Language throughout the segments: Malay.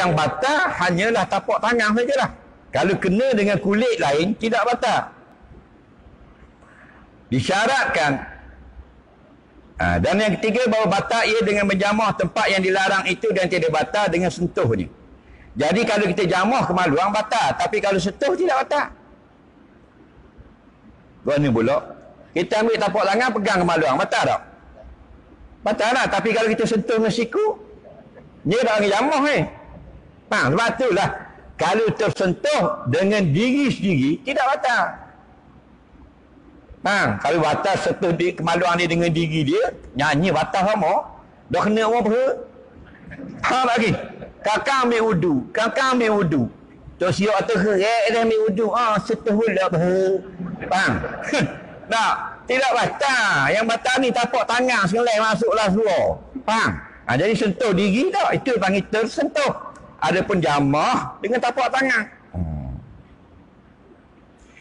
yang batal hanyalah tapak tangan sajalah. Kalau kena dengan kulit lain, tidak batal. Disyaratkan. Dan yang ketiga, bahawa batal ia dengan menjamah tempat yang dilarang itu dan tidak batal dengan sentuhnya. Jadi kalau kita jamah kemaluan batal, tapi kalau sentuh tidak batal. Guna pula, kita ambil tapak tangan pegang kemaluan, batal tak? Batal lah, tapi kalau kita sentuh dengan siku, dia dah orang jamah sebab itulah, kalau tersentuh dengan diri sendiri, tidak batal. Kalau batal sentuh kemaluan dia dengan diri dia, nyanyi batal sama, dah kena orang apa? Lagi. Kakak ambil wudu. Terus siap atas kerek dia ambil wudu. Sentuh pula apa? Tak, tidak batal. Yang batal ni tapak tangan selai masuklah keluar. Jadi sentuh diri tak, itu panggil tersentuh. Adapun jamah dengan tapak tangan.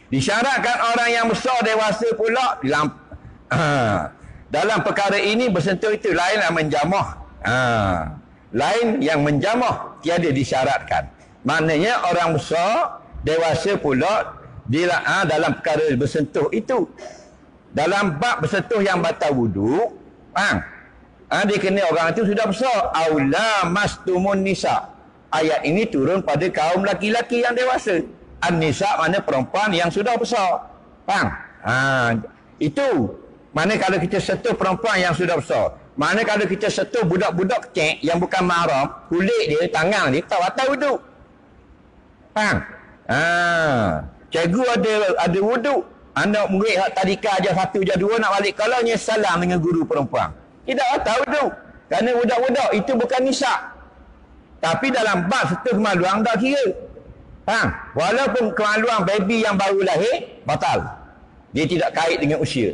Disyaratkan orang yang besar dewasa pula dalam perkara ini bersentuh itu lainlah menjamah. Lain yang menjamah tiada disyaratkan. Maknanya orang besar dewasa pula dalam perkara bersentuh itu. Dalam bab bersentuh yang batal wudu, dia kena orang itu sudah besar. Aula mastumun nisa. Ayat ini turun pada kaum laki-laki yang dewasa. An-nisa mana perempuan yang sudah besar. Itu. Mana kalau kita sentuh perempuan yang sudah besar. Mana kalau kita sentuh budak-budak kecil yang bukan mahram, kulit dia, tangan dia, tak batal wudu. Cikgu ada wudu. Anak murid hak tadika ajar 1 ajar 2 nak balik kalanya salam dengan guru perempuan. Tidak batal wudu. Kerana budak-budak itu bukan nisak. Tapi dalam bab sentuh kemaluan tak kira. Walaupun kemaluan baby yang baru lahir, batal. Dia tidak kait dengan usia.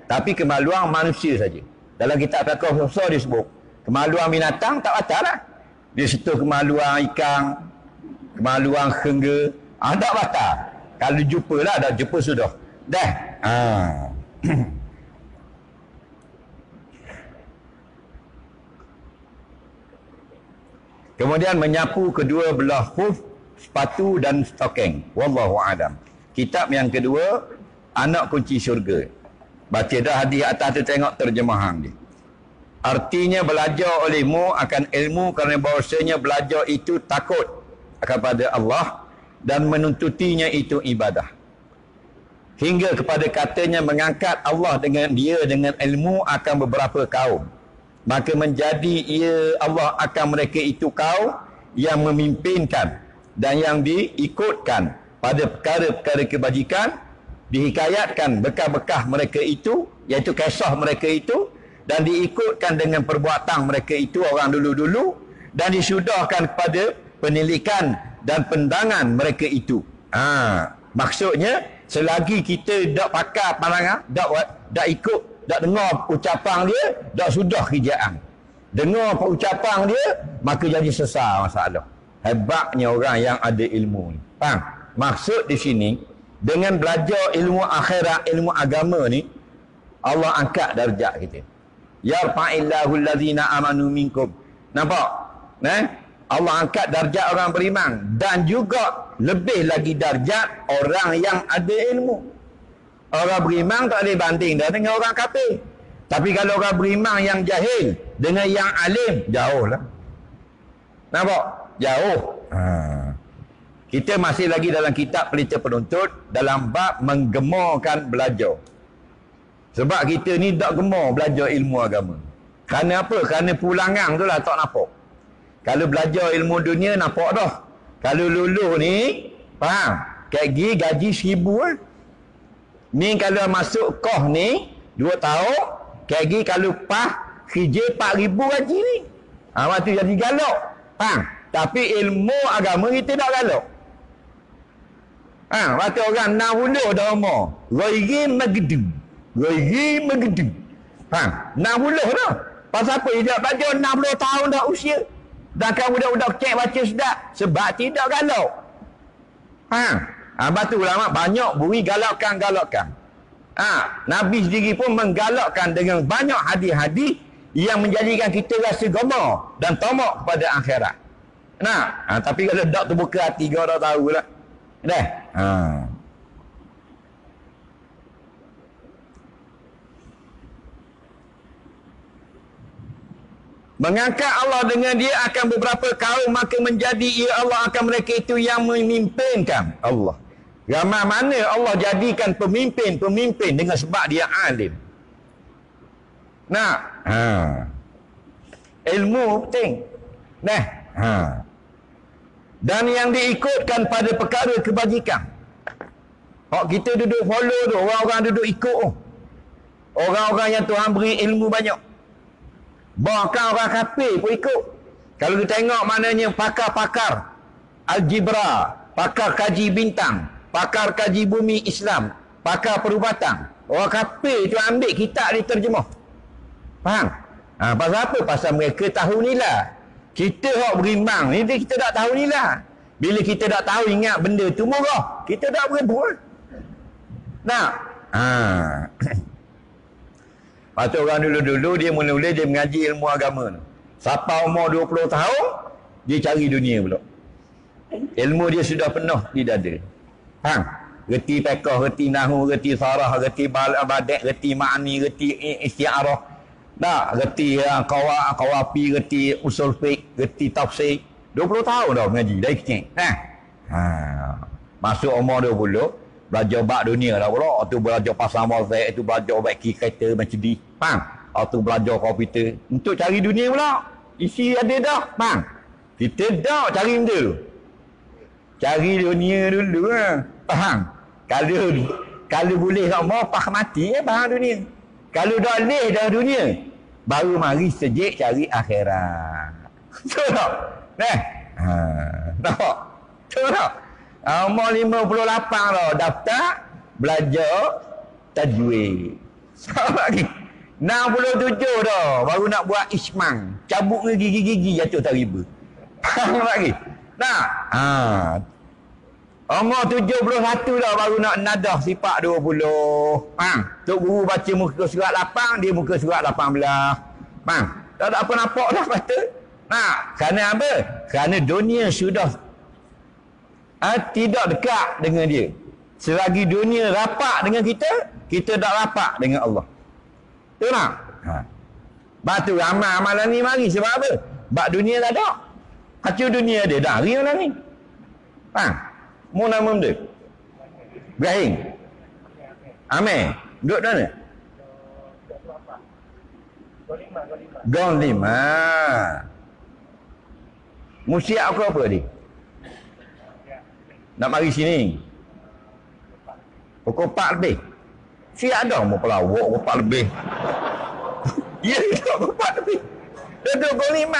Tapi kemaluan manusia saja. Dalam kitab fiqh besar disebut, kemaluan binatang tak batal lah. Dia sentuh kemaluan ikan, kemaluan kerengga, tak batal. Kalau jumpa lah, dah jumpa sudah. Dah. Kemudian menyapu kedua belah khuf, sepatu dan stocking. Wallahu a'lam. Kitab yang kedua, Anak Kunci Syurga. Baca dah hadis atas tu, tengok terjemahan dia. Artinya belajar olehmu akan ilmu kerana bahawasanya belajar itu takut kepada Allah dan menuntutinya itu ibadah. Hingga kepada katanya mengangkat Allah dengan ilmu akan beberapa kaum. Maka menjadi Allah akan mereka itu kaum yang memimpinkan dan yang diikutkan pada perkara-perkara kebajikan, dihikayatkan bekah-bekah mereka itu, iaitu kisah mereka itu, dan diikutkan dengan perbuatan mereka itu orang dulu-dulu, dan disudahkan kepada penilikan dan pendangan mereka itu. Maksudnya selagi kita tak pakar pandangan, tak ikut, tak dengar ucapan dia, tak sudah kerjaan. Dengar ucapan dia, maka jadi sesat masalah. Hebatnya orang yang ada ilmu ni. Maksud di sini, dengan belajar ilmu akhirat, ilmu agama ni, Allah angkat darjat kita. Yarfa'illahu allazina amanu minkum. Nampak? Allah angkat darjat orang beriman. Dan juga lebih lagi darjat orang yang ada ilmu. Orang beriman tak boleh banding dah dengan orang kafir. Tapi kalau orang beriman yang jahil dengan yang alim, jauh lah. Nampak? Jauh. Kita masih lagi dalam kitab Pelita Penuntut, dalam bab menggemarkan belajar. Sebab kita ni tak gemar belajar ilmu agama. Kerana apa? Kerana pulangan tu lah tak nampak. Kalau belajar ilmu dunia, nampak dah. Kalau luluh ni, faham? Kayak gaji 1,000 lah. Ni kalau masuk koh ni 2 tahun, kayak kalau pas kerja 4,000 gaji ni. Waktu jadi galak. Tapi ilmu agama kita tak galak. Waktu orang 60 dah umur, ghairi magdu. 60 dah. Pasal apa dia baca 60 tahun dah usia. Dan kan budak-budak cek baca sedap sebab tidak galak. Batu ulama banyak beri galakkan. Nabi sendiri pun menggalakkan dengan banyak hadis-hadis yang menjadikan kita rasa gemar dan tamak kepada akhirat. Tapi kalau tak terbuka hati, kau dah tahu lah. Dah. Mengangkat Allah dengan dia akan beberapa kaum, maka menjadi ia Allah akan mereka itu yang memimpinkan Allah. Ramai mana Allah jadikan pemimpin dengan sebab dia alim. Ilmu penting. Dan yang diikutkan pada perkara kebajikan. Hak kita duduk follow tu, orang-orang duduk ikut tu. Orang-orang yang Tuhan beri ilmu banyak. Bahkan orang kafir pun ikut. Kalau kita tengok maknanya pakar-pakar algebra, pakar kaji bintang, pakar kaji bumi Islam, pakar perubatan, orang kafir tu ambil kitab diterjemah. Faham? Pasal apa? Pasal mereka tahu nilai. Kita hak berimbang ni kita tak tahu nilai. Bila kita tak tahu ingat benda tu murah, kita tak boleh buat. Lepas tu orang dulu-dulu dia mula-mula dia mengaji ilmu agama tu. Sampai umur 20 tahun, dia cari dunia pula. Ilmu dia sudah penuh di dada. Faham? Reti fiqh, reti nahwu, reti sarah, reti badak, reti ma'ni, reti isti'arah. Reti qawafi, reti usul fiqh, reti tafsir. 20 tahun dah mengaji dari kecil. Masuk umur 20, belajar bab dunia dah pula. Tu belajar pasal mozaik, tu belajar baiki kereta Mercedes. Faham? Tu belajar komputer untuk cari dunia pula. Isi ada dah. Faham? Kita dah cari benda tu. Cari dunia dulu. Faham? Kalau boleh tak mau mati faham dunia. Kalau dah leh dah dunia, baru mari sejik cari akhirat. Betul tak? Nampak? Betul tak? Umur 58 dah daftar belajar tajwid. Sama lagi 67 dah baru nak buat ismang, cabut dengan gigi-gigi jatuh tak riba. Faham lagi? Umur 71 dah baru nak nadah sifat 20. Tok guru baca muka surat 8, dia muka surat 18. Tak ada apa nampak dah kata. Kerana apa? Kerana dunia sudah tidak dekat dengan dia. Selagi dunia rapat dengan kita, kita tak rapat dengan Allah. Betul tak? Batu amalan ni mari sebab apa? Bak dunia tak ada. Kacau dunia dia dah. Hari malam ni. Mu nama benda? Ibrahim. Amir. Duduk mana? Gong 5. Mu siap ke apa ni? Nak mari sini. Pukul 4 lebih. Siap dah mu pelawak pukul 4 lebih. Ya, pukul 4 lebih. Duduk pukul 5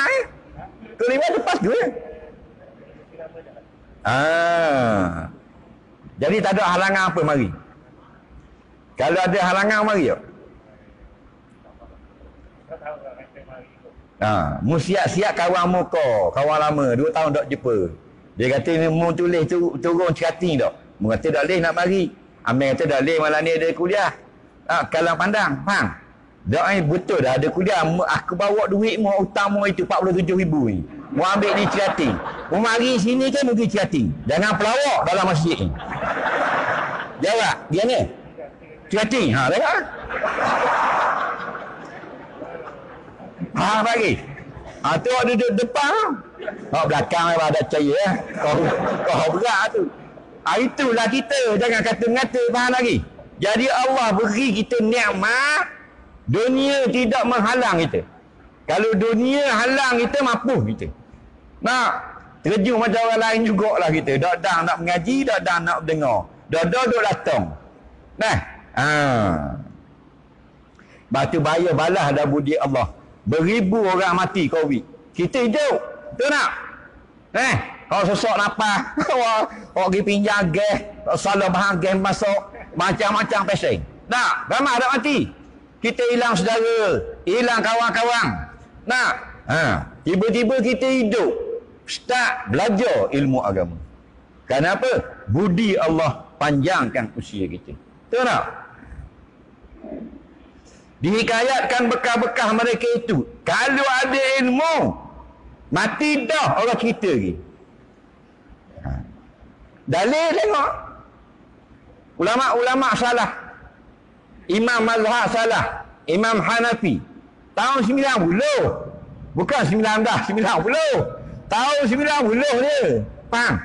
Pukul 5 lepas tu ya. Jadi tak ada halangan apa mari. Kalau ada halangan mari tak? Mu siap-siap kawan muka, kawan lama 2 tahun tak jumpa. Dia kata ni mu tulis turun cerating tak. Mu kata tak boleh nak mari. Amir kata tak boleh malam ni ada kuliah. Kalang pandang, faham? Tak betul dah ada kuliah. Aku bawa duit mu utang mu itu 47,000 ni. Mu ambil ni cerating. Mu mari sini kan mu pergi cerating. Jangan pelawak dalam masjid ni. Jawab, dia ni. Cerating, tengok. Bagi. Tu duduk depan. Belakang memang ada cahaya. Kau berat tu. Itulah kita. Jangan kata-ngata, faham lagi. Jadi Allah beri kita nikmat. Dunia tidak menghalang kita. Kalau dunia halang kita, mampu kita. Terjun macam orang lain jugalah kita. Dak nak mengaji, dak nak dengar. Dak duduk latong. Batu bayar balas dah budi Allah. Beribu orang mati Covid. Kita hidup. Betul tak? Kalau sesok nafas, orang pergi pinjam gas, salah bahan gas masuk, macam-macam pasien. Tak, ramai dah mati. Kita hilang saudara, hilang kawan-kawan. Tiba-tiba kita hidup. Start belajar ilmu agama. Kenapa? Budi Allah panjangkan usia kita. Betul tak? Dihikayatkan bekah-bekah mereka itu. Kalau ada ilmu, Mati dah orang cerita lagi. Dalil tengok. Ulama-ulama salah. Imam mazhab salah. Imam Hanafi. Tahun 90. Bukan 90. Tahun 90 dia. Faham?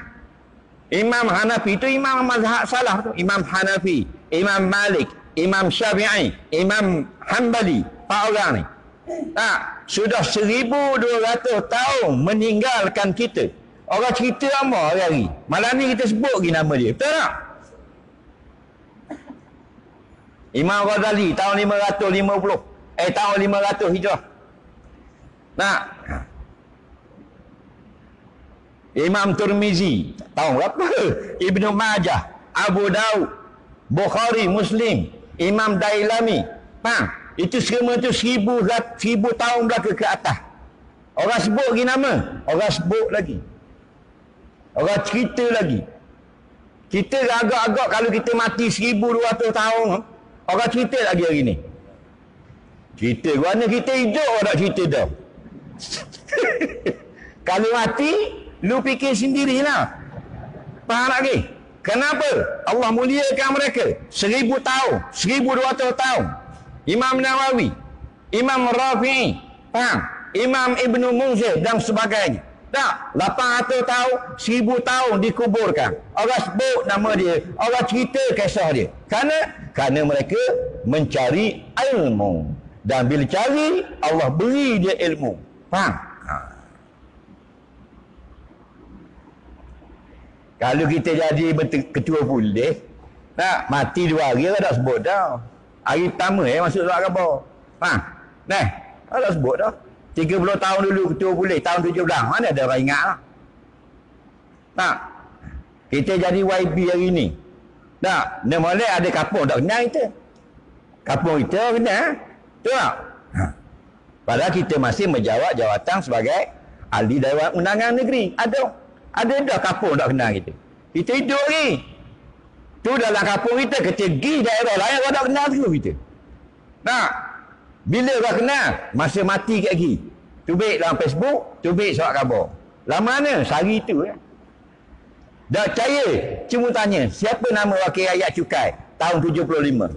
Imam Hanafi itu imam mazhab salah tu. Imam Hanafi, Imam Malik, Imam Syafi'i, Imam Hanbali. Empat orang ni. Sudah 1200 tahun meninggalkan kita. Orang cerita apa hari-hari? Malam ni kita sebut lagi nama dia. Betul tak? Imam Ghazali tahun 550. Tahun 500 Hijrah. Nah. Imam Tirmizi tahun berapa? Ibnu Majah, Abu Daud, Bukhari, Muslim, Imam Dailami. Faham? Itu semua tu 1000 tahun belaka ke atas. Orang sebut lagi nama. Orang sebut lagi. Orang cerita lagi. Kita agak-agak kalau kita mati 1200 tahun, orang cerita lagi hari ni. Cerita mana kita hidup orang cerita dah. Kalau mati, lu fikir sendirilah. Faham lagi? Kenapa? Allah muliakan mereka. 1000 tahun, 1200 tahun. Imam Nawawi, Imam Rafi'i, faham? Imam Ibnu Munzir dan sebagainya. Tak, 800 tahun, 1000 tahun dikuburkan. Orang sebut nama dia, orang cerita kisah dia. Kerana mereka mencari ilmu. Dan bila cari, Allah beri dia ilmu. Faham? Kalau kita jadi ketua polis, tak, mati 2 hari tak sebut dah. Hari pertama masuk surat khabar. Faham? Tak sebut dah. 30 tahun dulu ketua polis, tahun 17. Mana ada orang ingat lah. Tak? Kita jadi YB hari ni. Tak? Dia boleh ada kapung tak kenal kita. Kapung kita kenal. Betul tak? Padahal kita masih menjawab jawatan sebagai ahli Dewan Undangan Negeri. Ada dah kapung tak kenal kita. Kita hidup ni. Tu dalam kapung kita, kita pergi daerah lain, orang tak kenal tu kita. Tak? Bila orang kenal, masa mati kat lagi. Tubik dalam Facebook, tubik surat khabar. Lama mana? Sehari tu. Dah percaya, cuma tanya, siapa nama wakil rakyat cukai tahun 75?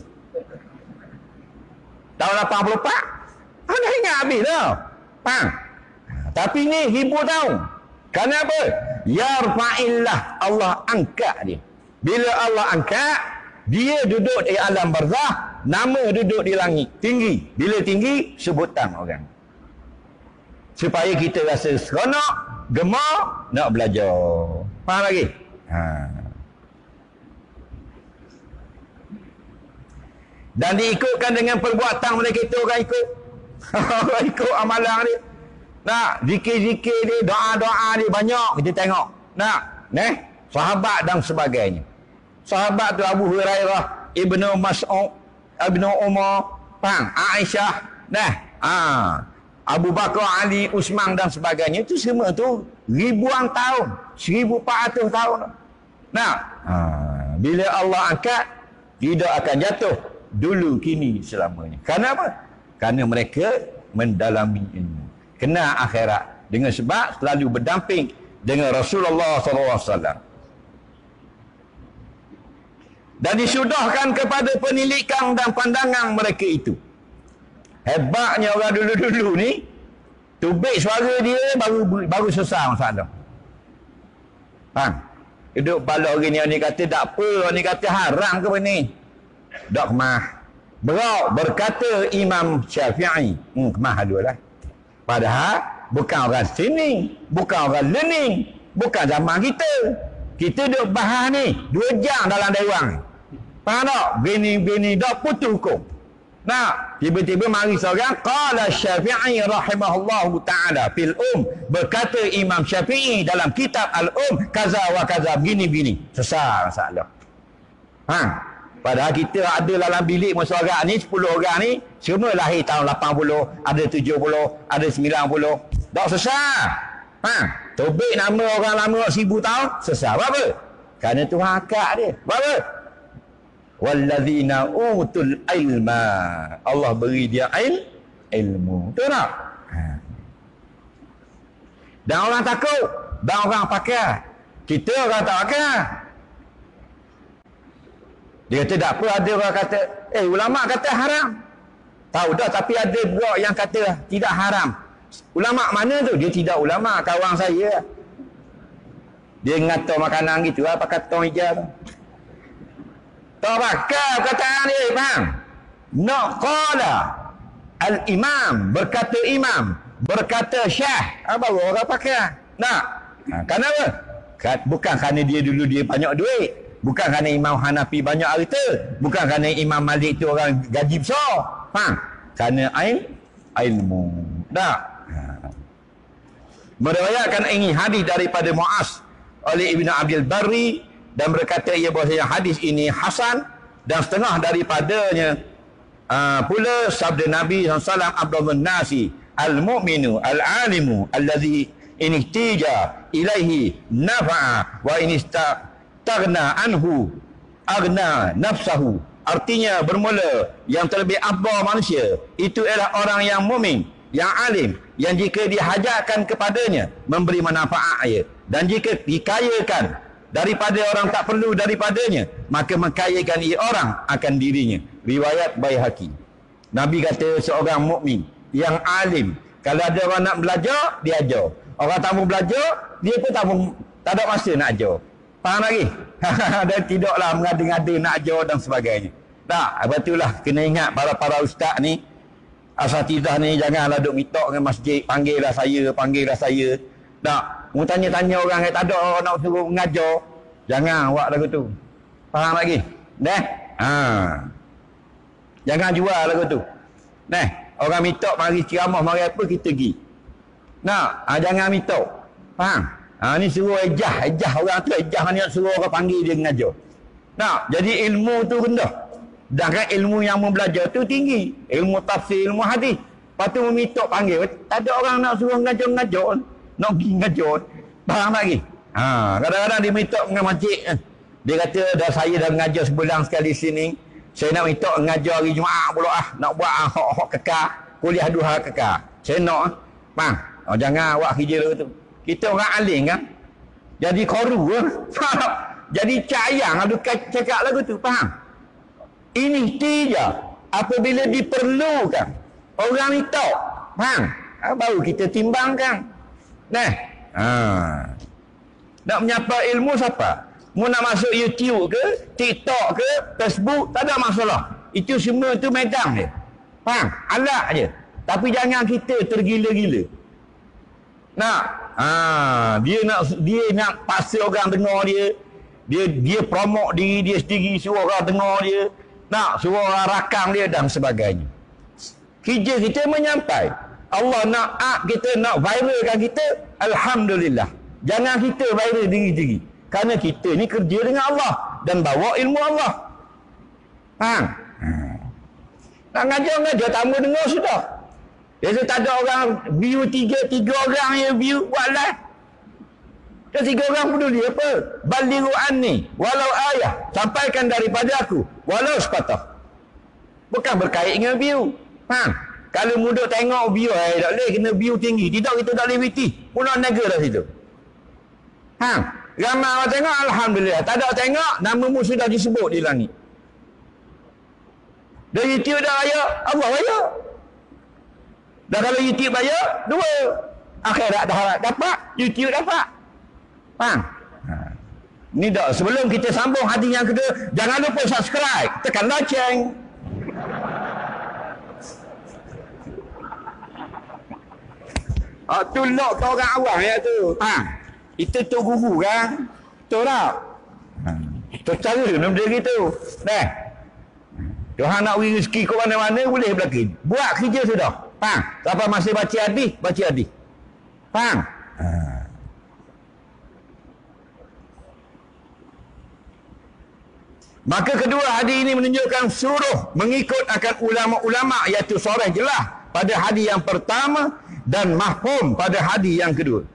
Tahun 84? Dah ingat habis dah. Faham? Tapi ni 1000 tahun. Kenapa? Yarfa'illah, Allah angkat dia. Bila Allah angkat, dia duduk di alam barzah, nama duduk di langit, tinggi. Bila tinggi, sebutan orang. Supaya kita rasa seronok, gemar, nak belajar. Faham lagi? Dan diikutkan dengan perbuatan mereka itu, orang ikut. Orang ikut amalan dia. Nak, zikir-zikir dia, doa-doa dia banyak kita tengok. Nak, sahabat dan sebagainya. Sahabat tu Abu Hurairah, Ibnu Mas'ud, Ibnu Umar, Aisyah, Abu Bakar, Ali, Usman dan sebagainya. Itu semua tu ribuan tahun, 1400 tahun. Nah, bila Allah angkat, tidak akan jatuh dulu, kini, selamanya. Kenapa? Kerana mereka mendalami ilmu, kenal akhirat, dengan sebab selalu berdamping dengan Rasulullah SAW. Dan disudahkan kepada penilikan dan pandangan mereka itu. Hebatnya orang dulu-dulu ni, tubik suara dia baru selesai masalah. Faham? Duduk bala orang ni kata tak apa, orang ni kata haram ke apa ni? Tak kemah. Berkata Imam Syafi'i, kemah dua lah. Padahal bukan orang sini, bukan orang learning, bukan zaman kita. Kita duduk bahas ni 2 jam dalam dewan. Faham tak? Bini-bini dah putus hukum. Nah, tiba-tiba mari seorang, qala Syafi'i rahimahullahu ta'ala fil berkata Imam Syafi'i dalam kitab al-Um kaza wa kaza, begini-begini. Sesat masalah. Padahal kita ada dalam bilik masyarakat ni 10 orang ni semua lahir tahun 80, ada 70, ada 90. Tak sesat. Tobik nama orang lama 1000 tahun sesat. Apa? Kerana Tuhan akad dia. Apa? Walladzina utul ilma, Allah beri dia ilmu. Betul tak? Dan orang takut. Dan orang pakai. Kita orang tak pakai. Dia kata tak apa, ada orang kata, ulama kata haram. Tahu dah, tapi ada juga yang kata tidak haram. Ulama mana tu? Dia tidak ulama, kawan saya. Dia ngata makanan gitu lah, pakai tong hijau. Tak pakai perkataan dia, faham? Nak qala al-imam, berkata imam, berkata syah. Baru orang pakai. Nak? Kenapa? Bukan kerana dia dulu dia banyak duit. Bukan kerana Imam Hanafi banyak harta. Bukan kerana Imam Malik tu orang gaji besar. Faham? Kerana ilmu. Tak? Meriwayatkan ini hadis daripada Muaz oleh Ibn Abdul Barri dan berkata ia bahasanya hadis ini hasan, dan setengah daripadanya pula sabda Nabi SAW, Abdullah Nasi al-mu'minu al-alimu alladhi inihtija ilaihi nafa'a wa inistagna anhu agna nafsahu. Artinya bermula yang terlebih afdal manusia itu ialah orang yang mukmin, yang alim, yang jika dihajatkan kepadanya memberi manfaat ia, dan jika dikayakan daripada orang tak perlu daripadanya maka mengkayakan ia orang akan dirinya. Riwayat Baihaqi. Nabi kata seorang mukmin yang alim, kalau ada orang nak belajar dia ajar. Orang tak mau belajar dia pun tak ada masa nak ajar. Faham lagi? Dan tidaklah mengada-ngada nak ajar dan sebagainya. Tak, betul lah. Kena ingat para ustaz ni, asatidah ni, janganlah duk mitok dengan masjid, panggillah saya. Tak, mu tanya-tanya orang yang tak ada orang nak suruh mengajar, jangan buat lagu tu. Faham lagi? Jangan jual lagu tu. Orang mitok mari ceramah, mari apa, kita pergi. Jangan mitok. Faham? Ni suruh ejah orang tu, ejah ni suruh orang panggil dia mengajar. Jadi ilmu tu rendah. Sedangkan ilmu yang membelajar tu tinggi. Ilmu tafsir, ilmu hadis. Lepas tu memitok panggil. Tak ada orang nak suruh mengajar. Nak pergi mengajar. Faham lagi? Kadang-kadang dia mitok dengan masjid. Dia kata, saya dah mengajar sebulan sekali sini. Saya nak mitok mengajar hari Jumaat pula nak buat hak kekal. Kuliah duha kekal. Saya nak. Faham? Jangan buat kerja tu. Kita orang alim kan, jadi koru jadi cayang ada cakap lagu tu. Faham? Ini tidak apabila diperlukan orang minta. Faham? Baru kita timbangkan. Nak menyapa ilmu siapa? Mu nak masuk YouTube ke, TikTok ke, Facebook, tak ada masalah. Itu semua tu medan dia. Faham? Alat je. Tapi jangan kita tergila-gila. Dia nak paksa orang dengar dia. Dia promote diri dia sendiri, suruh orang dengar dia. Suruh orang rakam dia dan sebagainya. Kerja kita menyampai. Allah nak kita, nak viralkan kita, alhamdulillah. Jangan kita viral diri-diri. Kerana kita ni kerja dengan Allah dan bawa ilmu Allah. Faham? Nak ngajar-ngajar, tamu dengar sudah. Biasa tak ada orang view tiga orang yang view buat live. Dan 3 orang peduli apa? Balighu anni walau ayah, sampaikan daripada aku walau sepatah. Bukan berkait dengan view. Faham? Kalau mudah tengok view, tak boleh kena view tinggi. Tidak, kita tak boleh viti. Pulau negara dah situ. Faham? Ramai orang tengok, alhamdulillah. Tak ada tengok, namamu sudah disebut di langit. Dan YouTube dah bayar, Allah bayar. Dan kalau YouTube bayar, 2. Akhirat dah dapat, YouTube dapat. Faham? Ni dah, sebelum kita sambung hadis yang kedua, jangan lupa subscribe, tekan loceng. Tu lock ke orang awam ya tu. Itu tu guru kan? Betul tak? Tu cara benda gitu. Tuhan nak beri rezeki ke mana-mana boleh berlaku. Buat kerja sudah. Faham? Siapa masih baca hadis, baca hadis. Faham? Maka kedua hadis ini menunjukkan suruh mengikut akan ulama-ulama, iaitu soreh jelas pada hadis yang pertama dan mafhum pada hadis yang kedua.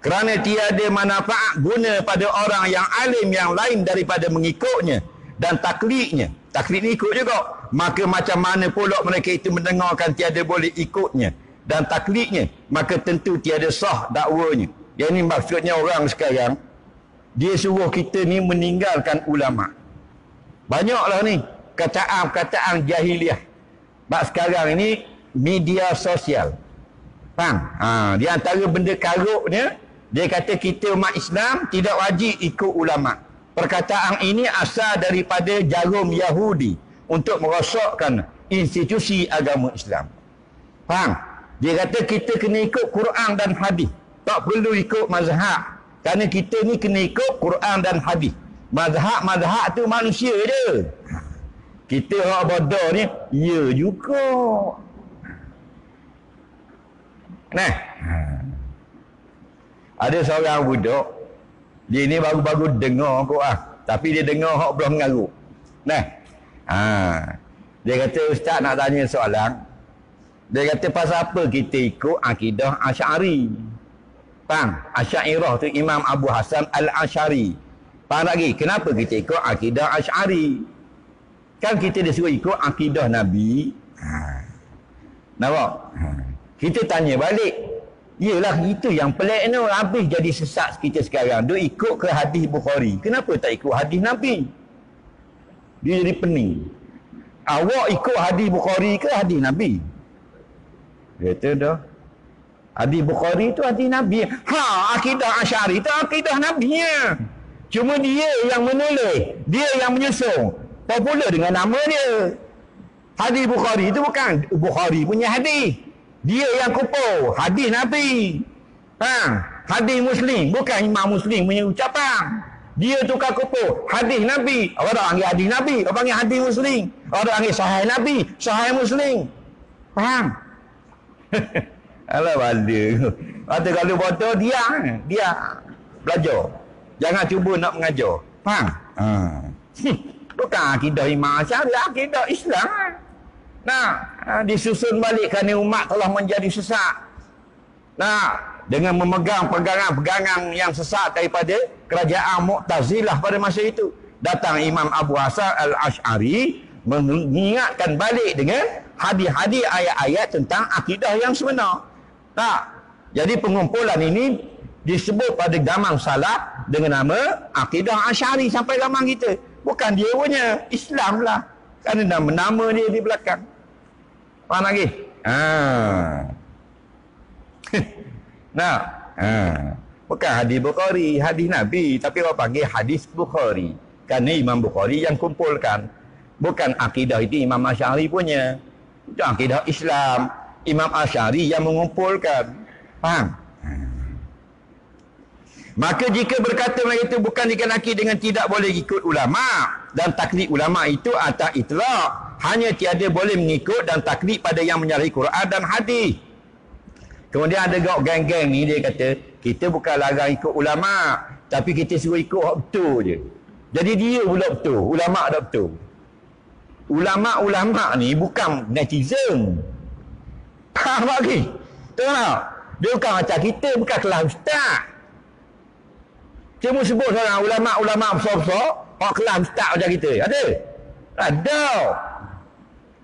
Kerana tiada manfaat guna pada orang yang alim yang lain daripada mengikutnya dan taklidnya. Taklid ni ikut juga. Maka macam mana pula mereka itu mendengarkan tiada boleh ikutnya dan taklidnya, maka tentu tiada sah dakwanya. Yang ini maksudnya orang sekarang, dia suruh kita ni meninggalkan ulama. Banyaklah ni kataan-kataan jahiliah. Sebab sekarang ini media sosial. Faham? Di antara benda karuknya, dia kata kita umat Islam tidak wajib ikut ulama. Perkataan ini asal daripada jarum Yahudi untuk merosakkan institusi agama Islam. Faham? Dia kata kita kena ikut Quran dan hadis. Tak perlu ikut mazhab. Kerana kita ni kena ikut Quran dan hadis. Mazhab tu manusia je. Kita orang bodoh ni, ya juga. Nah, ada seorang budak, dia ni baru-baru dengar Quran, tapi dia dengar hak belum mengarut. Nah, dia kata, ustaz nak tanya soalan. Dia kata, pasal apa kita ikut akidah Asy'ari? Faham? Asy'ariyah tu Imam Abu Hasan Al-Asy'ari. Faham lagi? Kenapa kita ikut akidah Asy'ari? Kan kita disuruh ikut akidah Nabi. Nampak? Kita tanya balik. Yelah, itu yang pelik ni. Habis jadi sesat kita sekarang. Dia ikut ke hadis Bukhari. Kenapa tak ikut hadis Nabi? Dia jadi pening. Awak ikut hadis Bukhari ke hadis Nabi? Dia kata dah. Hadis Bukhari tu hadis Nabi. Akidah Asy'ari tu akidah Nabi nya. Cuma dia yang menulis, dia yang menyusun. Popular dengan nama dia. Hadis Bukhari itu bukan Bukhari punya hadis. Dia yang kumpul hadis Nabi. Hadis Muslim bukan Imam Muslim punya ucapan. Dia tukar kumpul hadis Nabi. Orang panggil hadis Nabi, orang panggil hadis Muslim. Orang panggil sahih Nabi, sahih Muslim. Faham? Alah bala. Kata kalau bodoh dia belajar. Jangan cuba nak mengajar. Faham? Bukan akidah Imam Asy'ari, akidah Islam. Disusun balik kerana umat telah menjadi sesat. Dengan memegang pegangan-pegangan yang sesat daripada kerajaan Mu'tazilah pada masa itu. Datang Imam Abu Hasan Al-Asy'ari mengingatkan balik dengan hadis-hadis ayat-ayat tentang akidah yang sebenar. Jadi pengumpulan ini disebut pada zaman salaf dengan nama akidah Asy'ari sampai zaman kita. Bukan dia punya, Islam lah. Kerana nama dia di belakang. Faham lagi? Bukan hadis Bukhari, hadis Nabi, tapi orang panggil hadis Bukhari. Kerana Imam Bukhari yang kumpulkan. Bukan akidah itu Imam Asy'ari punya. Itu akidah Islam. Imam Asy'ari yang mengumpulkan. Faham? Maka jika berkata mereka itu bukan dikenaki dengan tidak boleh ikut ulama dan taklid ulama itu atas itlaq, hanya tiada boleh mengikut dan taklid pada yang menyalahi Quran dan hadis. Kemudian ada geng-geng ni dia kata kita bukan larang ikut ulama, tapi kita suruh ikut hak betul je. Jadi dia pula betul, ulama dah betul. Ulama-ulama ni bukan netizen. Faham lagi? Tengok tak? Dia bukan macam kita, bukan kelas ustaz. Cuma sebut seorang ulama-ulama besar-besar, orang kelas ustaz macam kita. Ada.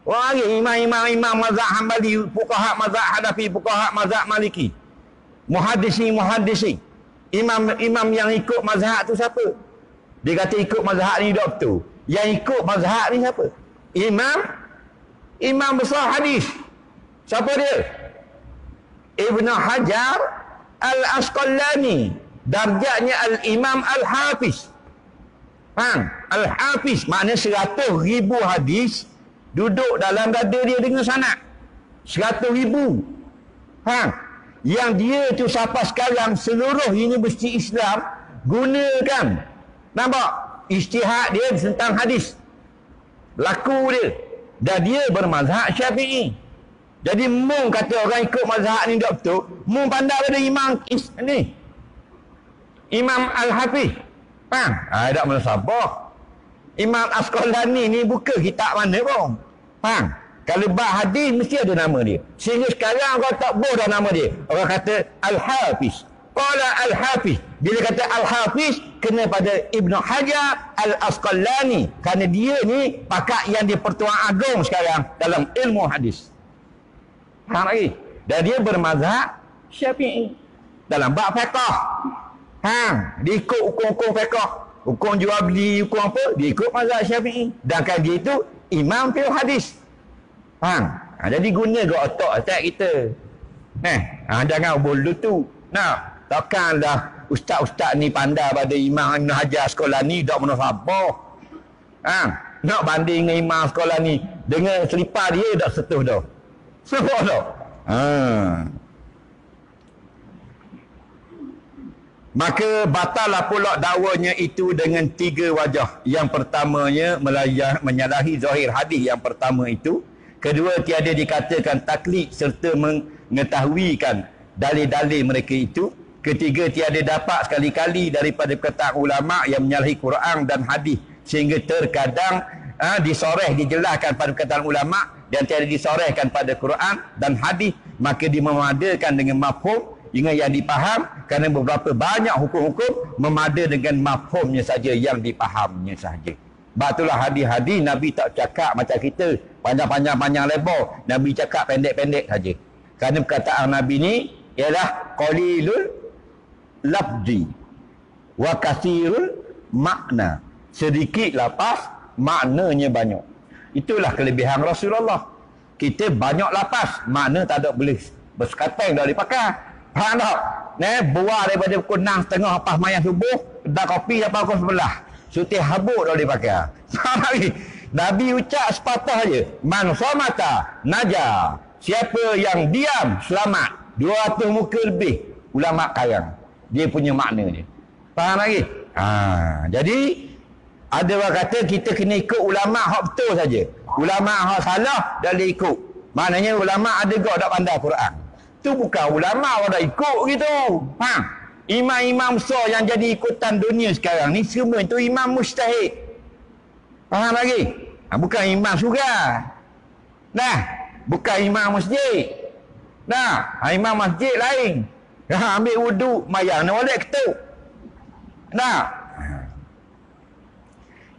Orang lagi imam-imam mazhab Hambali, fuqaha mazhab Hanafi, fuqaha mazhab Maliki. Muhaddisi. Imam yang ikut mazhab tu siapa? Dia kata ikut mazhab ni tak betul. Yang ikut mazhab ni siapa? Imam besar hadis. Siapa dia? Ibn Hajar Al-Asqalani. Darjatnya Al-Imam Al-Hafiz. Al-Hafiz maknanya 100,000 hadis duduk dalam dada dia dengan sanad. 100,000. Yang dia tu sampai sekarang seluruh universiti Islam gunakan. Nampak? Ijtihad dia tentang hadis. Laku dia. Dan dia bermazhab Syafi'i. Jadi mung kata orang ikut mazhab ni tak betul, mung pandai pada Imam Al-Hafiz. Faham? Tak menasabah. Imam Asqalani ni buka kitab mana pun. Faham? Kalau bab hadis mesti ada nama dia. Sehingga sekarang orang tak boleh dah nama dia. Orang kata Al-Hafiz. Qala Al-Hafiz. Bila kata Al-Hafiz kena pada Ibn Hajar Al-Asqalani. Kerana dia ni pakar yang di Pertuan Agong sekarang dalam ilmu hadis. Faham lagi? Dan dia bermazhab Syafi'i. Dalam bab fiqh. Dia ikut hukum-hukum fiqh. Hukum jual beli, hukum apa? Dia ikut mazhab Syafi'i. Dan kan dia itu imam fil hadis. Jadi guna ke otak kita. Jangan bodoh tu. Takkanlah ustaz-ustaz ni pandai pada imam Ibn Hajar sekolah ni tak munasabah. Nak banding dengan imam sekolah ni dengan selipar dia tak setuh dah. Sebab dah. Maka batallah pula dakwanya itu dengan 3 wajah. Yang pertamanya menyalahi zahir hadis yang pertama itu. Kedua, tiada dikatakan taklid serta mengetahuikan dalil-dalil mereka itu. Ketiga, tiada dapat sekali-kali daripada perkataan ulama yang menyalahi Quran dan hadis sehingga terkadang dijelaskan pada perkataan ulama dan tiada disorehkan pada Quran dan hadis, maka dimemadakan dengan mafhum dengan yang dipaham, kerana beberapa banyak hukum-hukum memada dengan mafhumnya saja, yang dipahamnya saja. Sebab itulah hadis-hadis Nabi tak cakap macam kita panjang-panjang lebar. Nabi cakap pendek-pendek saja. Kerana perkataan Nabi ni ialah qalilul lafzi wa kathirul makna. Sedikit lapas, maknanya banyak. Itulah kelebihan Rasulullah. Kita banyak lapas, makna tak ada boleh bersekateng dah dipakai. Faham tak? Buah daripada pukul 6.30 lepas mayang subuh, dah kopi sampai pukul 11. Sutih habuk dah dipakai. Faham lagi? Nabi ucap sepatah je. Man somata naja. Siapa yang diam selamat. 200 muka lebih. Ulama kayang. Dia punya makna dia. Faham lagi? Jadi ada orang kata kita kena ikut ulama hak betul saja. Ulama hak salah dah boleh ikut. Maknanya ulama ada gak tak pandai Quran. Tu bukan ulama orang dah ikut gitu. Faham? Imam-imam besar yang jadi ikutan dunia sekarang ni semua itu imam mujtahid. Faham lagi? Bukan imam surga. Bukan imam masjid. Imam masjid lain. Ambil wuduk, mayang nak balik ketuk.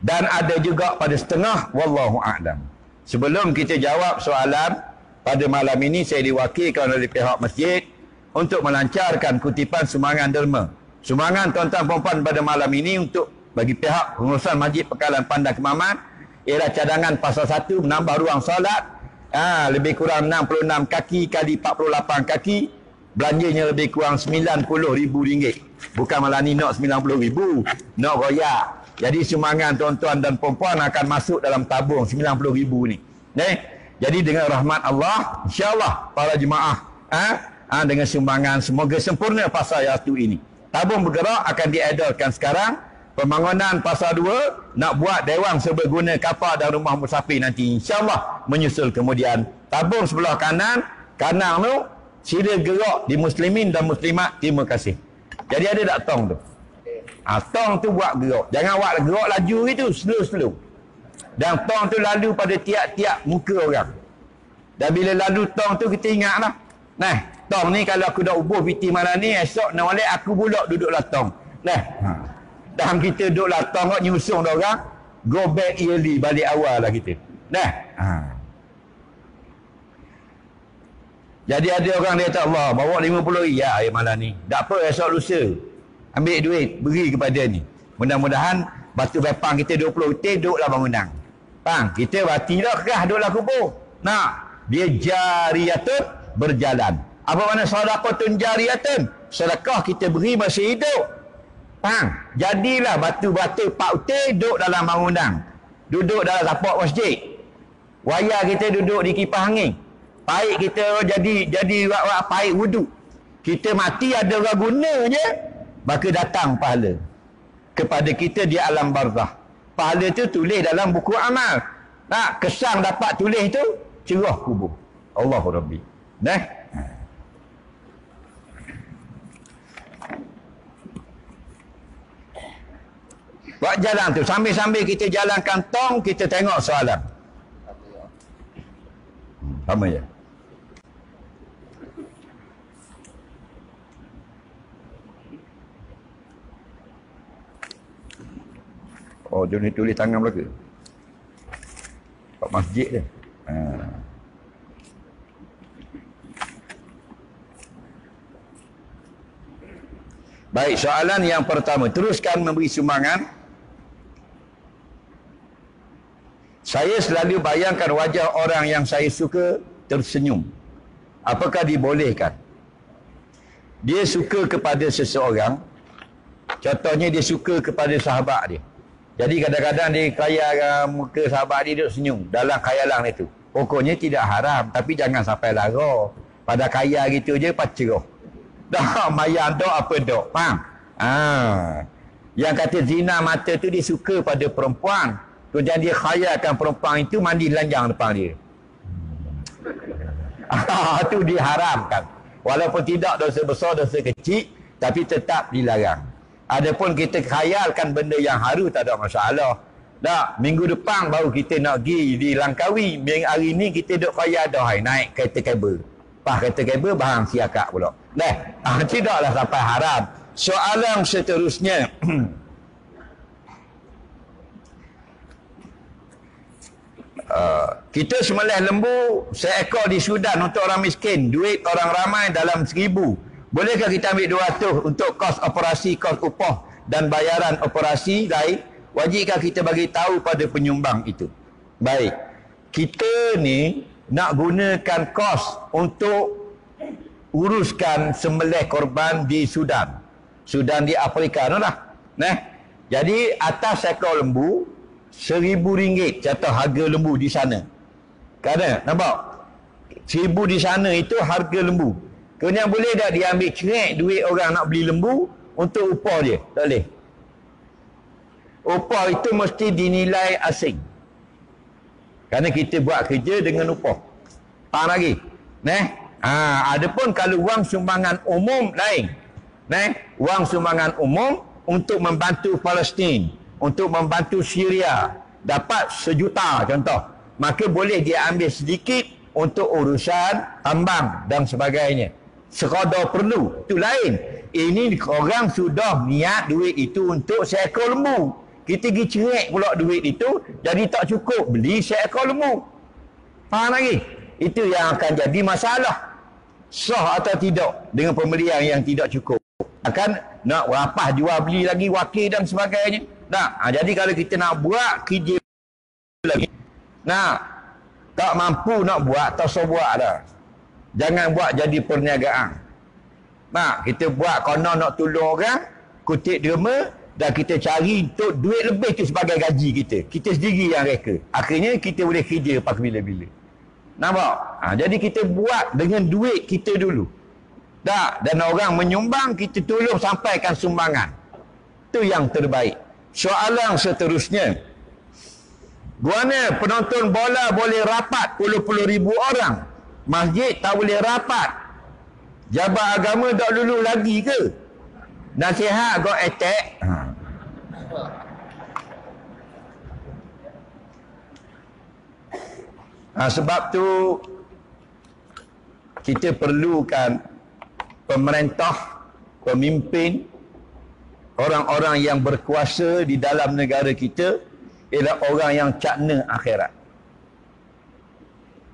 Dan ada juga pada setengah, wallahu a'lam. Sebelum kita jawab soalan pada malam ini, saya diwakilkan oleh pihak masjid untuk melancarkan kutipan sumbangan derma. Sumbangan tuan-tuan perempuan pada malam ini untuk bagi pihak pengurusan Masjid Pekalan Pandan Kemaman ialah cadangan pasal 1 menambah ruang solat, lebih kurang 66 kaki kali 48 kaki. Belanjanya lebih kurang RM90,000. Bukan malah ni nak RM90,000, nak royak. Jadi sumbangan tuan-tuan dan perempuan akan masuk dalam tabung RM90,000 ni. Jadi dengan rahmat Allah, insya-Allah para jemaah dengan sumbangan semoga sempurna pasal 1 ini. Tabung bergerak akan diedarkan sekarang. Pembangunan pasal 2 nak buat dewan serbaguna kapal dan rumah musafir nanti insya-Allah menyusul kemudian. Tabung sebelah kanan tu sila gerak di muslimin dan muslimat. Terima kasih. Jadi ada tak tong tu? Tong tu buat gerak. Jangan buat gerak laju itu, slow-slow. Dan tong tu lalu pada tiap-tiap muka orang. Dan bila lalu tong tu kita ingatlah. Tong ni kalau aku dah ubuh piti malam ni, esok nak balik aku pula duduklah tong. Dan kita duduklah tong kok nyusung dah orang. Go back early, balik awal lah kita. Jadi ada orang dia kata, Allah bawa 50 riyal malam ni. Tak apa, esok lusa ambil duit beri kepada ni. Mudah-mudahan batu bepang kita 20 utin duduklah bangunan. Faham? Kita bati dah kerah duduklah kubur. Dia jariyatun berjalan. Apa makna sedekahun jariyatun? Sedekah kita beri masih hidup. Faham? Jadilah batu-batu 4 utin duduk dalam bangunan. Duduk dalam tapak masjid. Wayar kita duduk di kipas angin. Paik kita jadi paik wuduk. Kita mati ada orang guna je, maka datang pahala kepada kita di alam barzah. Pahala tu tulis dalam buku amal. Kesang dapat tulis tu cerah kubur. Allahu Rabbi. Buat jalan tu sambil-sambil kita jalankan tong, kita tengok soalan. Sama je. Oh, dia ni tulis tangan belaka. Kat masjid dia. Baik, soalan yang pertama. Teruskan memberi sumbangan. Saya selalu bayangkan wajah orang yang saya suka tersenyum. Apakah dibolehkan? Dia suka kepada seseorang. Contohnya dia suka kepada sahabat dia. Jadi kadang-kadang dia khayal muka sahabat dia duduk senyum dalam khayalan itu. Pokoknya tidak haram, tapi jangan sampai lara. Pada khayal gitu je pacerah. Dah mayang dok apa dok. Faham? Yang kata zina mata tu dia suka pada perempuan. Kemudian dia khayalkan perempuan itu mandi telanjang depan dia. Itu diharamkan. Walaupun tidak dosa besar, dosa kecil, tapi tetap dilarang. Adapun kita khayalkan benda yang haru, tak ada masalah. Dah, minggu depan baru kita nak pergi di Langkawi. Hari ni kita duk khayal dah naik kereta kabel. Kereta kabel barang siakak pula. Dah, tidaklah sampai haram. Soalan seterusnya. Kita sembelih lembu seekor di Sudan untuk orang miskin, duit orang ramai dalam 1,000. Bolehkah kita ambil 200 untuk kos operasi, kos upah dan bayaran operasi lain? Wajibkah kita bagi tahu pada penyumbang itu? Baik, kita ni nak gunakan kos untuk uruskan sembelih korban di Sudan. Sudan di Afrika tu lah. Jadi atas seekor lembu RM1,000 contoh harga lembu di sana. Kerana nampak 1,000 di sana itu harga lembu. Kemudian boleh tak dia ambil cerek duit orang nak beli lembu untuk upah dia? Tak boleh. Upah itu mesti dinilai asing. Kerana kita buat kerja dengan upah. Faham lagi? Adapun kalau wang sumbangan umum lain. Wang sumbangan umum untuk membantu Palestin, untuk membantu Syria, dapat 1,000,000 contoh, maka boleh dia ambil sedikit untuk urusan tambang dan sebagainya. Sekadar perlu, itu lain. Ini orang sudah niat duit itu untuk seekor lembu. Kita pergi cerek pula duit itu, jadi tak cukup beli seekor lembu. Faham lagi? Itu yang akan jadi masalah. Sah atau tidak dengan pembelian yang tidak cukup. Akan nak rapah jual beli lagi wakil dan sebagainya. Jadi kalau kita nak buat kerja lagi, tak mampu nak buat, tak usah buat dah. Jangan buat jadi perniagaan. Kita buat konon nak tolong orang, kutip derma, dan kita cari untuk duit lebih tu sebagai gaji kita. Kita sendiri yang reka. Akhirnya kita boleh kerja pak bila-bila. Nampak? Jadi kita buat dengan duit kita dulu. Dan orang menyumbang, kita tolong sampaikan sumbangan. Itu yang terbaik. Soalan seterusnya. Guana penonton bola boleh rapat puluh-puluh ribu orang. Masjid tak boleh rapat. Jabat agama tak lulu lagi ke? Nasihat got attack. Sebab tu kita perlukan pemerintah, pemimpin, orang-orang yang berkuasa di dalam negara kita ialah orang yang cakna akhirat.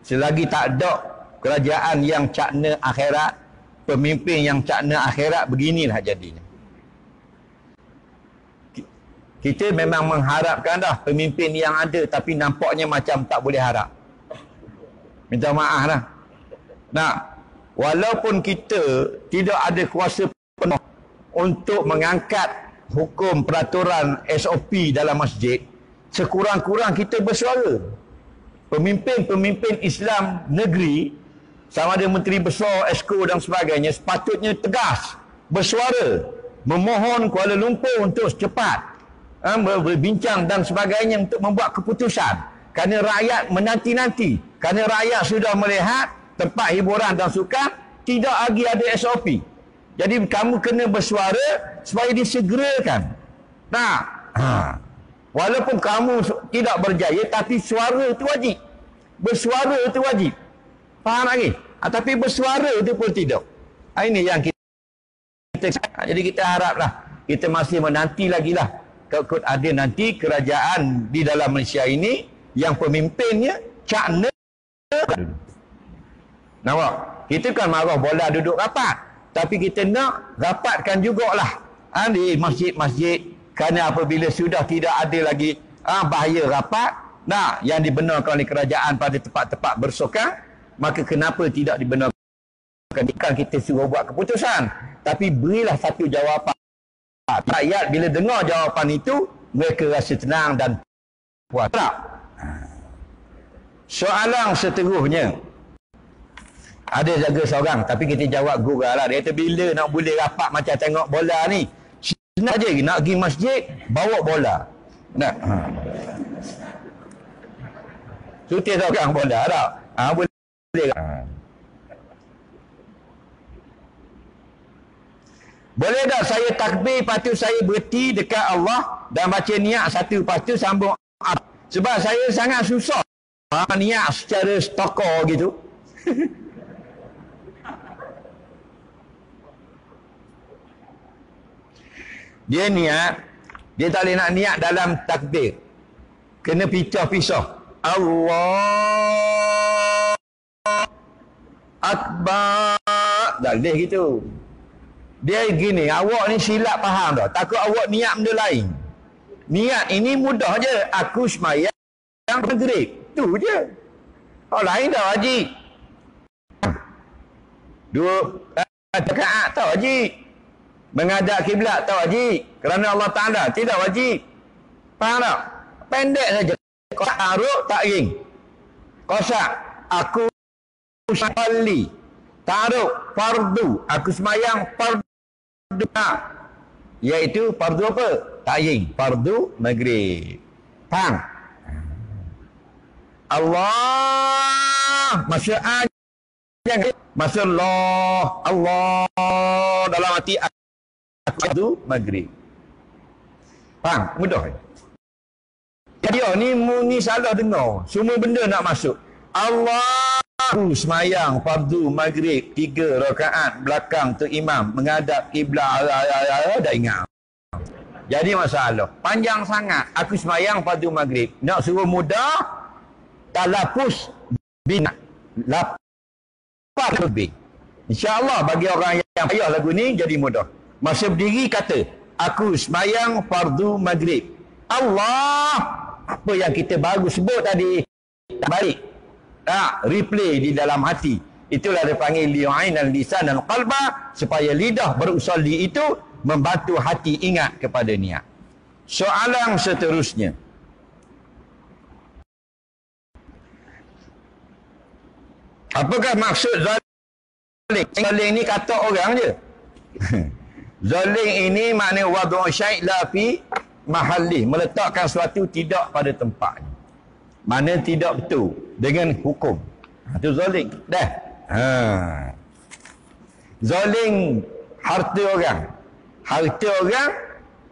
Selagi tak ada kerajaan yang cakna akhirat, pemimpin yang cakna akhirat, beginilah jadinya. Kita memang mengharapkan dah pemimpin yang ada, tapi nampaknya macam tak boleh harap. Minta maaf lah. Walaupun kita tidak ada kuasa penuh untuk mengangkat hukum peraturan SOP dalam masjid, sekurang-kurang kita bersuara. Pemimpin-pemimpin Islam negeri, sama ada menteri besar, esko dan sebagainya, sepatutnya tegas bersuara, memohon Kuala Lumpur untuk secepat berbincang dan sebagainya untuk membuat keputusan. Kerana rakyat menanti-nanti, kerana rakyat sudah melihat tempat hiburan dan sukan tidak lagi ada SOP. Jadi kamu kena bersuara supaya disegerakan. Walaupun kamu tidak berjaya, tapi suara itu wajib. Bersuara itu wajib. Faham lagi? Tapi bersuara itu pun tidak. Ini yang kita jadi kita haraplah, kita masih menanti lagi lah. Kalau ada nanti kerajaan di dalam Malaysia ini yang pemimpinnya cakna. Nampak? Kita kan marah bola duduk rapat, tapi kita nak rapatkan jugalah Di masjid-masjid, kerana apabila sudah tidak ada lagi bahaya rapat, yang dibenarkan oleh kerajaan pada tempat-tempat bersokang, maka kenapa tidak dibenarkan? Bukan kita suruh buat keputusan, tapi berilah satu jawapan. Rakyat bila dengar jawapan itu, mereka rasa tenang dan puas. Soalan seterusnya, ada jaga seorang, tapi kita jawab gurau lah. Dia kata, bila nak boleh rapat macam tengok bola ni? Senang je, nak pergi masjid, bawa bola. Nak. Cuti seorang bola tak? Boleh. Boleh tak saya takbir, lepas tu saya berhenti dekat Allah dan baca niat satu, lepas tu sambung. Sebab saya sangat susah niat secara stokor gitu. Dia niat, dia tak boleh nak niat dalam takbir. Kena pisah-pisah. Allah Akbar. Tak boleh gitu. Dia gini, awak ni silap faham tak? Takut awak niat benda lain. Niat ini mudah je. Aku semayang maghrib. Tu je. Orang lain tak wajib. 2 rakaat tak wajib. Menghadap kiblat tak wajib. Kerana Allah Ta'ala tidak wajib. Faham tak? Pendek saja. Kosak aruk tak ring. Kosak. Aku salli. Taruk fardu. Aku semayang fardu. Iaitu fardu apa? Ta'yin. Fardu maghrib. Faham? Allah. Maksud jangan. Maksud Allah. Allah. Dalam hati fardu maghrib. Faham? Mudah. Jadi ni salah dengar. Semua benda nak masuk. Allah. Aku semayang fardu maghrib 3 rakaat belakang tu imam menghadap kiblat, dah ingat. Jadi masalah panjang sangat. Aku semayang fardu maghrib, nak suruh mudah talafuz bina lapan lebih. InsyaAllah bagi orang yang payah lagu ni jadi mudah. Masa berdiri kata aku semayang fardu maghrib. Allah, apa yang kita baru sebut tadi tak balik. Replay di dalam hati. Itulah dia panggil li'ainan lisan dan qalba, supaya lidah berusolli itu membantu hati ingat kepada niat. Soalan seterusnya, apakah maksud zalim? Zalim ni kata orang je. Zalim ini makna wad'u syai' la fi mahalli, meletakkan sesuatu tidak pada tempatnya. Mana tidak betul dengan hukum. Itu zalim. Dah. Zalim harta orang. Harta orang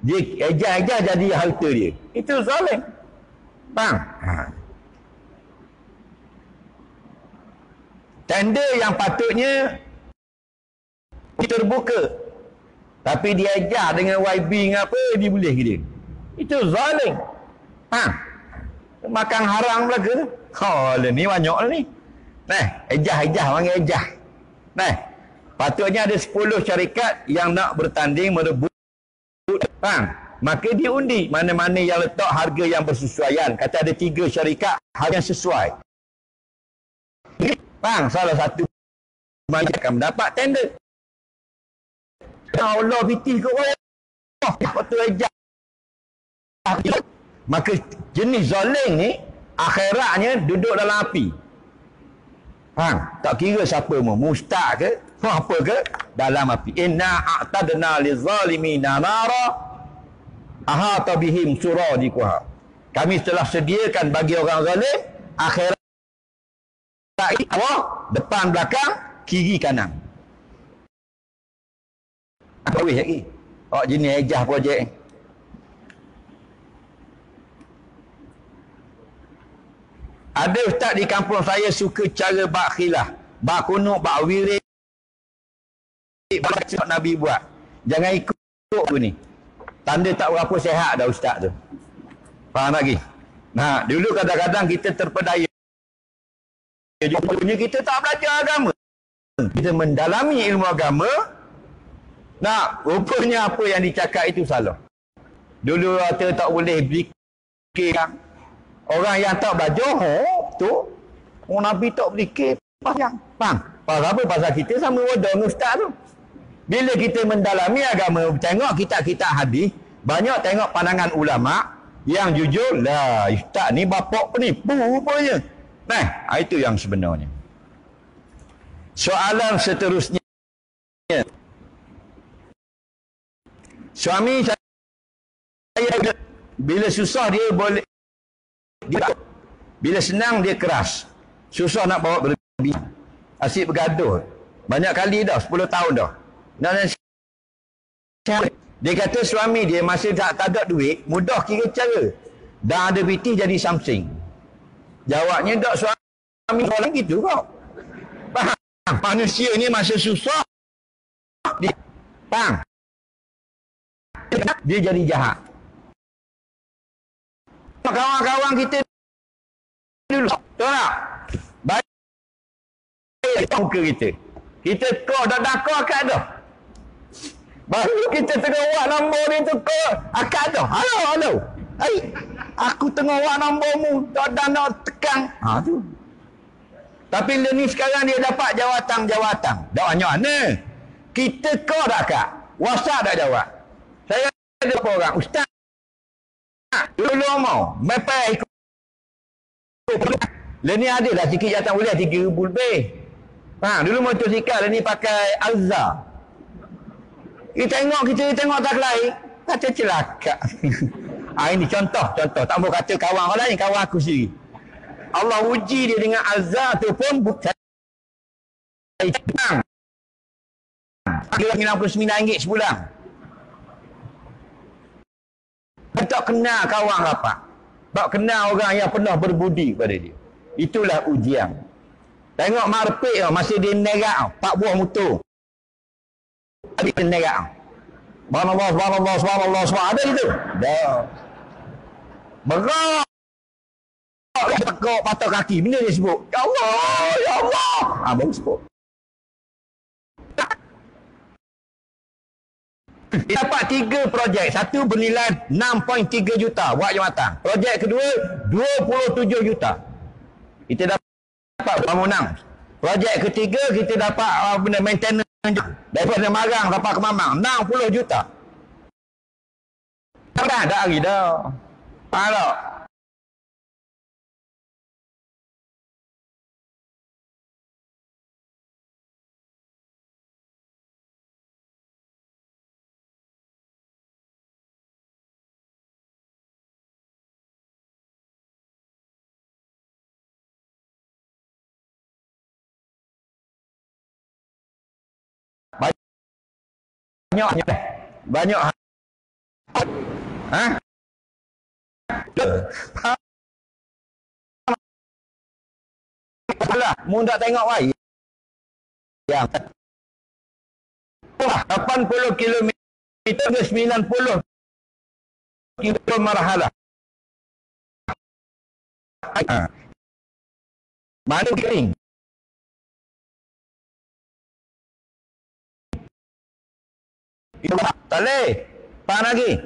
dia ejah-ejah jadi harta dia. Itu zalim. Faham? Tanda yang patutnya terbuka, tapi dia ejah dengan YB dengan apa, dia boleh ke dia. Itu zalim. Faham? Makan haram belaka. Ni banyak lah ni. Ejah-ejah, panggil ejah. Patutnya ada 10 syarikat yang nak bertanding merebut. Faham? Maka dia undi mana-mana yang letak harga yang bersesuaian. Kata ada 3 syarikat harga yang sesuai. Faham? Salah satu akan mendapat tender. Allah piti ke orang. Patut ejah. Maka jenis zalim ni akhiratnya duduk dalam api. Faham? Tak kira siapa mau, mustaq ke, apa ke, dalam api. Inna a'tadna lizalimina nara ahata bihim suradiquha. Kami telah sediakan bagi orang zalim akhirat bawah, depan belakang, kiri kanan. Apa weh lagi? Jenis ejah projek. Ada ustaz di kampung saya suka cara bak khilah, bak kunuk, bak wirid, bak Nabi buat. Jangan ikut aku ni. Tanda tak berapa sihat dah ustaz tu. Faham lagi? Dulu kadang-kadang kita terpedaya. Jujurnya kita tak belajar agama. Kita mendalami ilmu agama, Nah, rupanya apa yang dicakap itu salah. Dulu kata tak boleh zikir. Orang yang tak belajar, tu. Orang Nabi tak zikir. Faham? Pasal apa? Pasal kita sama wadah dengan ustaz tu. Bila kita mendalami agama, tengok kitab-kitab hadis, banyak tengok pandangan ulama yang jujur, lah, ustaz ni bapak penipu rupanya. Nah, itu yang sebenarnya. Soalan seterusnya. Suami saya bila susah dia boleh dia, bila senang dia keras. Susah nak bawa berlebih. Asyik bergaduh. Banyak kali dah, 10 tahun dah. Dia kata suami dia masih tak ada duit, mudah kira cara. Dah ada piti jadi something. Jawabnya tak, suami orang gitu kok. Faham? Manusia ni masa susah dia, faham? Dia jadi jahat. Kawan-kawan kita dulu, tahu tak? Baik muka kita. Kita kau dah kau akad dah. Baru kita tengah buat nombor ni tu kau akad dah. Halo. Aku tengah buat nombormu, tak ada nak tekan. Tu. Tapi ni sekarang dia dapat jawatan. Dah banyak mana? Kita kau dah akad. WhatsApp dah jawab. Saya ada berapa orang? Ustaz. Dulu mau. Mepeh ikut. Ni ada dah sikit jawatan boleh 3,000 lebih. Dulu motosikal ni pakai Alza. Kita tengok tak lain. Kata celaka. Ini contoh. Tak mau kata kawan orang lain, kawan aku sendiri. Allah uji dia dengan Alza tu pun bukan. RM99 sebulan. Tak kenal kawan rapat. Tak kenal orang yang pernah berbudi pada dia. Itulah ujian. Tengok marpik masih dia nerak 4 buah motor. Ada dia nerak. Subhanallah. Ada gitu. Dah. Berat. Tekuk patah kaki. Bila dia sebut? Ya Allah. Baru sebut. Dia dapat 3 projek. Satu bernilai 6.3 juta buat jambatan. Projek kedua 27 juta. Kita dapat bangunan. Projek ketiga kita dapat benda maintenance. Daripada Marang dapat ke Mamang 60 juta. Dah ada hari dah. Tak? Banyak. Salah, mu tak tengok wayang. 80 km ke 90 km marhalah. Mana kering? Tak boleh. Faham lagi?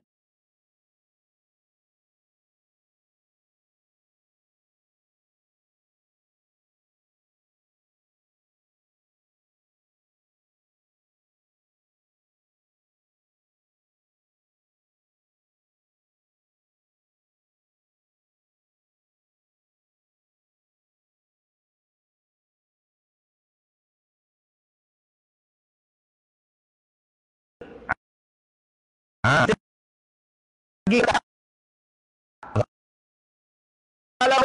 Kalau